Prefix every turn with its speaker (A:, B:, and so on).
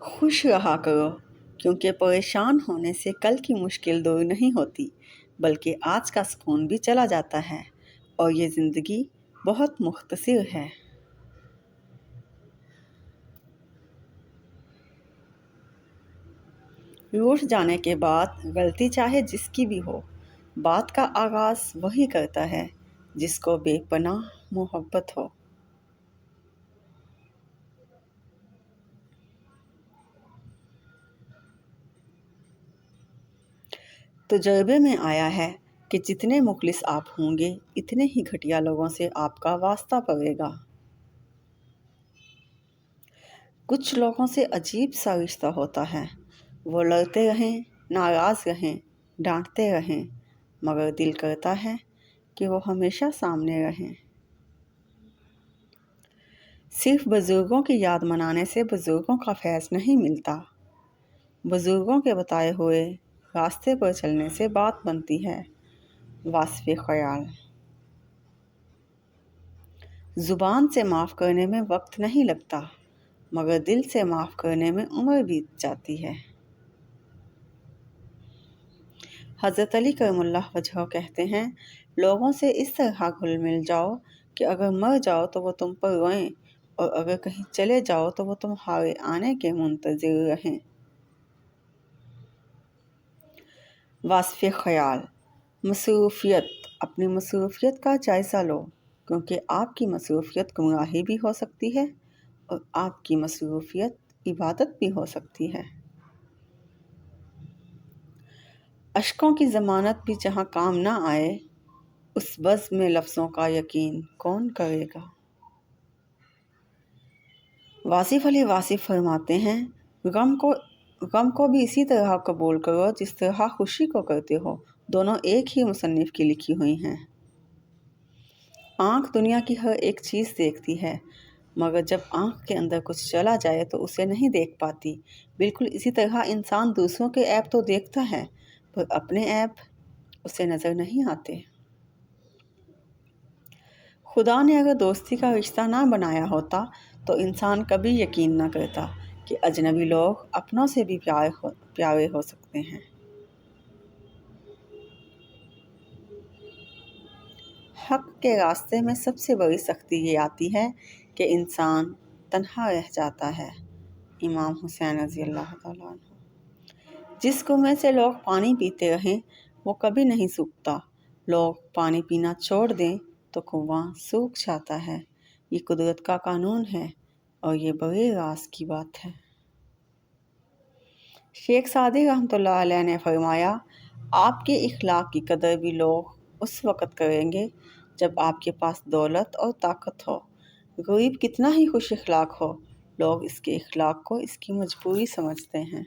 A: خوش رہا کرو، کیونکہ پریشان ہونے سے کل کی مشکل دور نہیں ہوتی، بلکہ آج کا سکون بھی چلا جاتا ہے، اور یہ زندگی بہت مختصر ہے۔ روٹھ جانے کے بعد غلطی چاہے جس کی بھی ہو، بات کا آغاز وہی کرتا ہے جس کو بے پناہ محبت ہو۔ تجربے میں آیا ہے کہ جتنے مخلص آپ ہوں گے، اتنے ہی گھٹیا لوگوں سے آپ کا واسطہ پڑے گا۔ کچھ لوگوں سے عجیب سا رشتہ ہوتا ہے، وہ لڑتے رہیں، ناراض رہیں، ڈانٹتے رہیں، مگر دل کرتا ہے کہ وہ ہمیشہ سامنے رہیں۔ صرف بزرگوں کی یاد منانے سے بزرگوں کا فیض نہیں ملتا، بزرگوں کے بتائے ہوئے راستے پر چلنے سے بات بنتی ہے۔ واصف خیال۔ زبان سے معاف کرنے میں وقت نہیں لگتا، مگر دل سے معاف کرنے میں عمر بیت جاتی ہے۔ حضرت علی کرم اللہ وجہہ کہتے ہیں، لوگوں سے اس طرح گھل مل جاؤ کہ اگر مر جاؤ تو وہ تم پر روئیں، اور اگر کہیں چلے جاؤ تو وہ تمہارے آنے کے منتظر رہیں۔ واصف خیال۔ مصروفیت۔ اپنی مصروفیت کا جائزہ لو، کیونکہ آپ کی مصروفیت گمراہی بھی ہو سکتی ہے، اور آپ کی مصروفیت عبادت بھی ہو سکتی ہے۔ اشکوں کی ضمانت بھی جہاں کام نہ آئے، اس بزم میں لفظوں کا یقین کون کرے گا؟ واصف علی واصف فرماتے ہیں، غم کو بھی اسی طرح قبول کرو جس طرح خوشی کو کرتے ہو، دونوں ایک ہی مصنف کی لکھی ہوئی ہیں۔ آنکھ دنیا کی ہر ایک چیز دیکھتی ہے، مگر جب آنکھ کے اندر کچھ چلا جائے تو اسے نہیں دیکھ پاتی۔ بالکل اسی طرح انسان دوسروں کے عیب تو دیکھتا ہے، پر اپنے عیب اسے نظر نہیں آتے۔ خدا نے اگر دوستی کا رشتہ نہ بنایا ہوتا تو انسان کبھی یقین نہ کرتا کہ اجنبی لوگ اپنوں سے بھی پیارے ہو سکتے ہیں۔ حق کے راستے میں سب سے بڑی سختی یہ آتی ہے کہ انسان تنہا رہ جاتا ہے۔ امام حسین رضی اللہ تعالیٰ عنہ۔ جس کنویں سے لوگ پانی پیتے رہیں وہ کبھی نہیں سوکھتا، لوگ پانی پینا چھوڑ دیں تو کنواں سوکھ جاتا ہے۔ یہ قدرت کا قانون ہے، اور یہ بڑے راز کی بات ہے۔ شیخ سعدی رحمۃ اللہ علیہ نے فرمایا، آپ کے اخلاق کی قدر بھی لوگ اس وقت کریں گے جب آپ کے پاس دولت اور طاقت ہو۔ غریب کتنا ہی خوش اخلاق ہو، لوگ اس کے اخلاق کو اس کی مجبوری سمجھتے ہیں۔